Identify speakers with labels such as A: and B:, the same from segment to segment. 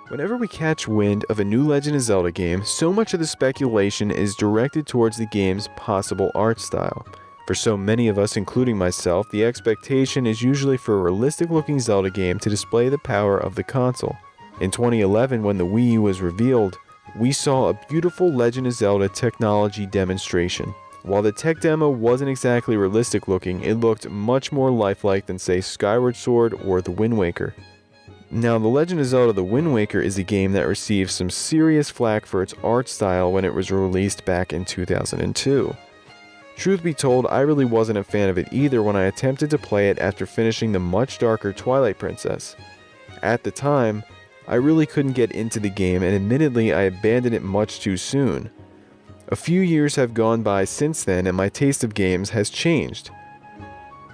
A: Whenever we catch wind of a new Legend of Zelda game, so much of the speculation is directed towards the game's possible art style. For so many of us, including myself, the expectation is usually for a realistic-looking Zelda game to display the power of the console. In 2011, when the Wii U was revealed, we saw a beautiful Legend of Zelda technology demonstration. While the tech demo wasn't exactly realistic-looking, it looked much more lifelike than, say, Skyward Sword or The Wind Waker. Now, The Legend of Zelda The Wind Waker is a game that received some serious flack for its art style when it was released back in 2002. Truth be told, I really wasn't a fan of it either when I attempted to play it after finishing the much darker Twilight Princess. At the time, I really couldn't get into the game, and admittedly I abandoned it much too soon. A few years have gone by since then and my taste of games has changed.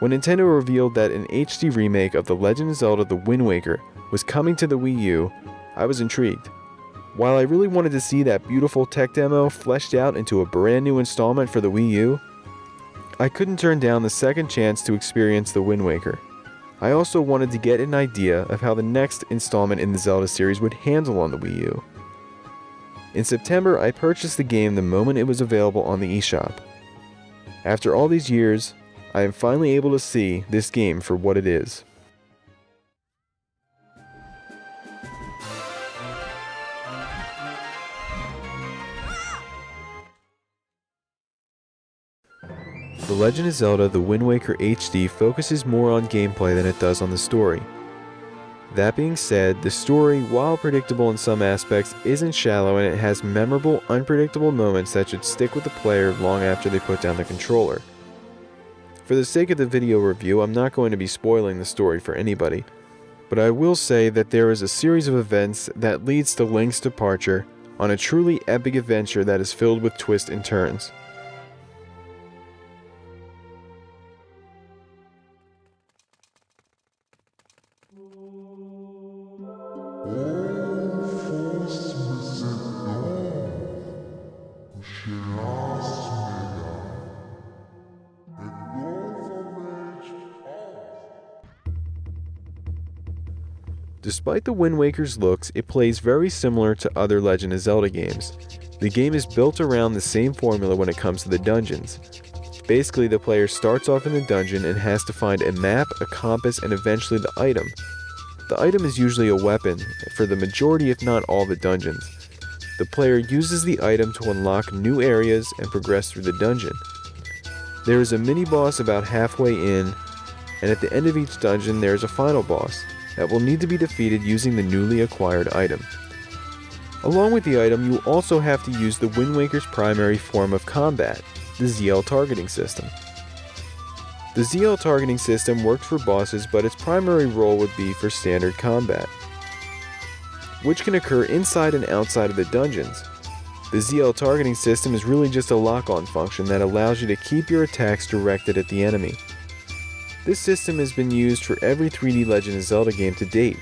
A: When Nintendo revealed that an HD remake of The Legend of Zelda The Wind Waker was coming to the Wii U, I was intrigued. While I really wanted to see that beautiful tech demo fleshed out into a brand new installment for the Wii U, I couldn't turn down the second chance to experience The Wind Waker. I also wanted to get an idea of how the next installment in the Zelda series would handle on the Wii U. In September, I purchased the game the moment it was available on the eShop. After all these years, I am finally able to see this game for what it is. The Legend of Zelda The Wind Waker HD focuses more on gameplay than it does on the story. That being said, the story, while predictable in some aspects, isn't shallow and it has memorable, unpredictable moments that should stick with the player long after they put down the controller. For the sake of the video review, I'm not going to be spoiling the story for anybody, but I will say that there is a series of events that leads to Link's departure on a truly epic adventure that is filled with twists and turns. Despite the Wind Waker's looks, it plays very similar to other Legend of Zelda games. The game is built around the same formula when it comes to the dungeons. Basically, the player starts off in the dungeon and has to find a map, a compass, and eventually the item. The item is usually a weapon, for the majority if not all the dungeons. The player uses the item to unlock new areas and progress through the dungeon. There is a mini-boss about halfway in, and at the end of each dungeon there is a final boss that will need to be defeated using the newly acquired item. Along with the item, you also have to use the Wind Waker's primary form of combat, the ZL targeting system. The ZL targeting system works for bosses, but its primary role would be for standard combat, which can occur inside and outside of the dungeons. The ZL targeting system is really just a lock-on function that allows you to keep your attacks directed at the enemy. This system has been used for every 3D Legend of Zelda game to date,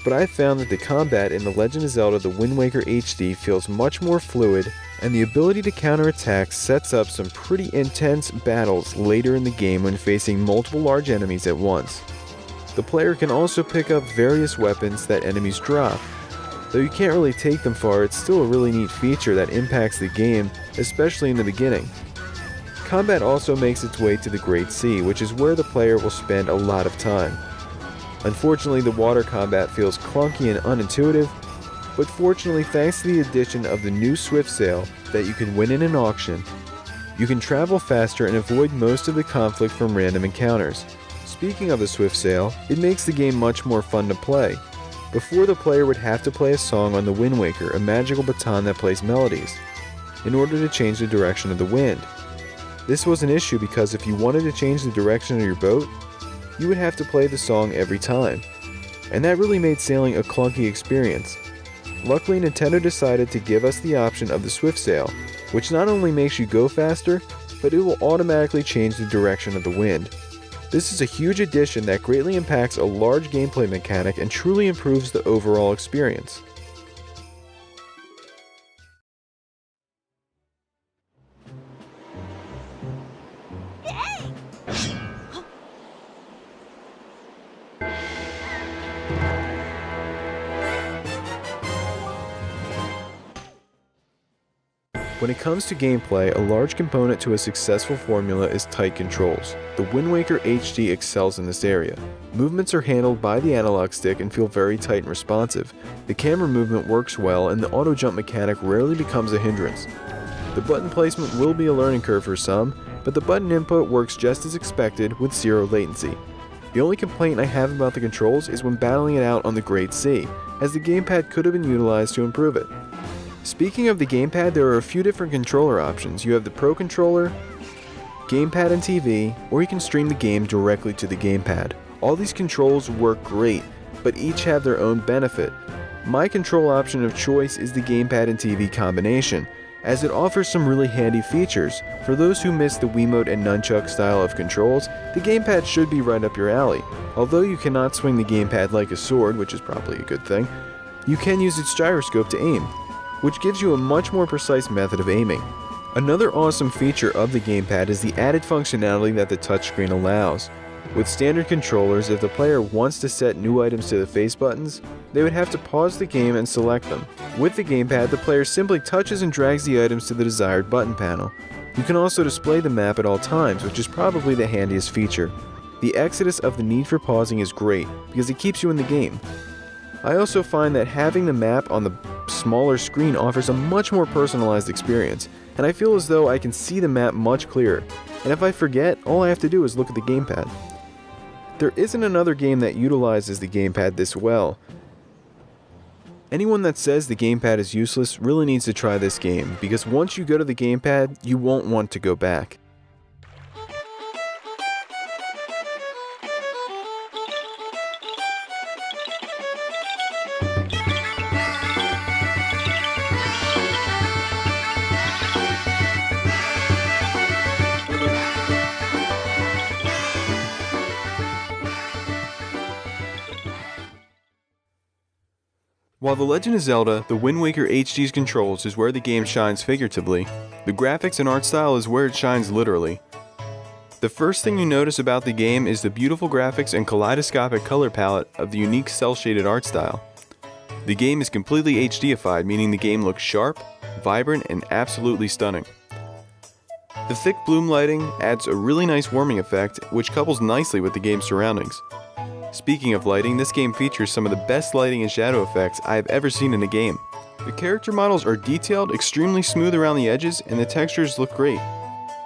A: but I've found that the combat in The Legend of Zelda The Wind Waker HD feels much more fluid, and the ability to counterattack sets up some pretty intense battles later in the game when facing multiple large enemies at once. The player can also pick up various weapons that enemies drop. Though you can't really take them far, it's still a really neat feature that impacts the game, especially in the beginning. Combat also makes its way to the Great Sea, which is where the player will spend a lot of time. Unfortunately, the water combat feels clunky and unintuitive, but fortunately, thanks to the addition of the new Swift Sail that you can win in an auction, you can travel faster and avoid most of the conflict from random encounters. Speaking of the Swift Sail, it makes the game much more fun to play. Before, the player would have to play a song on the Wind Waker, a magical baton that plays melodies, in order to change the direction of the wind. This was an issue because if you wanted to change the direction of your boat, you would have to play the song every time, and that really made sailing a clunky experience. Luckily, Nintendo decided to give us the option of the Swift Sail, which not only makes you go faster, but it will automatically change the direction of the wind. This is a huge addition that greatly impacts a large gameplay mechanic and truly improves the overall experience. When it comes to gameplay, a large component to a successful formula is tight controls. The Wind Waker HD excels in this area. Movements are handled by the analog stick and feel very tight and responsive. The camera movement works well, and the auto jump mechanic rarely becomes a hindrance. The button placement will be a learning curve for some, but the button input works just as expected with zero latency. The only complaint I have about the controls is when battling it out on the Grade C, as the gamepad could have been utilized to improve it. Speaking of the gamepad, there are a few different controller options. You have the Pro Controller, Gamepad and TV, or you can stream the game directly to the gamepad. All these controls work great, but each have their own benefit. My control option of choice is the Gamepad and TV combination, as it offers some really handy features. For those who miss the Wiimote and Nunchuck style of controls, the gamepad should be right up your alley. Although you cannot swing the gamepad like a sword, which is probably a good thing, you can use its gyroscope to aim, which gives you a much more precise method of aiming. Another awesome feature of the gamepad is the added functionality that the touchscreen allows. With standard controllers, if the player wants to set new items to the face buttons, they would have to pause the game and select them. With the gamepad, the player simply touches and drags the items to the desired button panel. You can also display the map at all times, which is probably the handiest feature. The exodus of the need for pausing is great, because it keeps you in the game. I also find that having the map on the smaller screen offers a much more personalized experience, and I feel as though I can see the map much clearer, and if I forget, all I have to do is look at the gamepad. There isn't another game that utilizes the gamepad this well. Anyone that says the gamepad is useless really needs to try this game, because once you go to the gamepad, you won't want to go back. While The Legend of Zelda, The Wind Waker HD's controls is where the game shines figuratively, the graphics and art style is where it shines literally. The first thing you notice about the game is the beautiful graphics and kaleidoscopic color palette of the unique cel-shaded art style. The game is completely HDified, meaning the game looks sharp, vibrant, and absolutely stunning. The thick bloom lighting adds a really nice warming effect, which couples nicely with the game's surroundings. Speaking of lighting, this game features some of the best lighting and shadow effects I have ever seen in a game. The character models are detailed, extremely smooth around the edges, and the textures look great.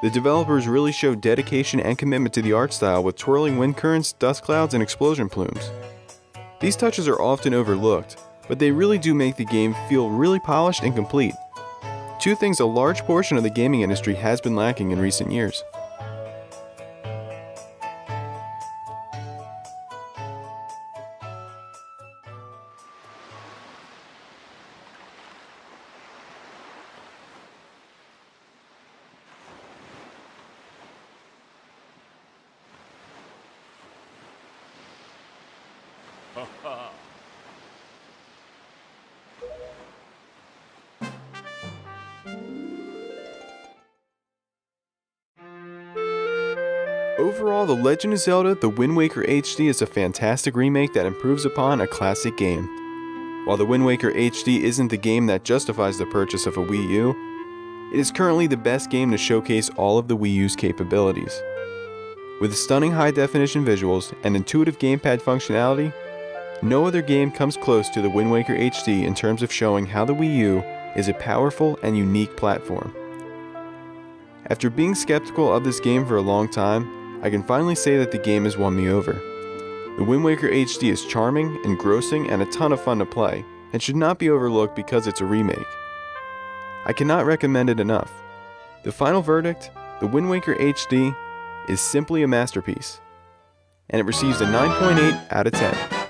A: The developers really showed dedication and commitment to the art style with twirling wind currents, dust clouds, and explosion plumes. These touches are often overlooked, but they really do make the game feel really polished and complete. Two things a large portion of the gaming industry has been lacking in recent years. Overall, The Legend of Zelda: The Wind Waker HD is a fantastic remake that improves upon a classic game. While The Wind Waker HD isn't the game that justifies the purchase of a Wii U, it is currently the best game to showcase all of the Wii U's capabilities. With stunning high-definition visuals and intuitive gamepad functionality, no other game comes close to The Wind Waker HD in terms of showing how the Wii U is a powerful and unique platform. After being skeptical of this game for a long time, I can finally say that the game has won me over. The Wind Waker HD is charming, engrossing, and a ton of fun to play, and should not be overlooked because it's a remake. I cannot recommend it enough. The final verdict, The Wind Waker HD, is simply a masterpiece, and it receives a 9.8 out of 10.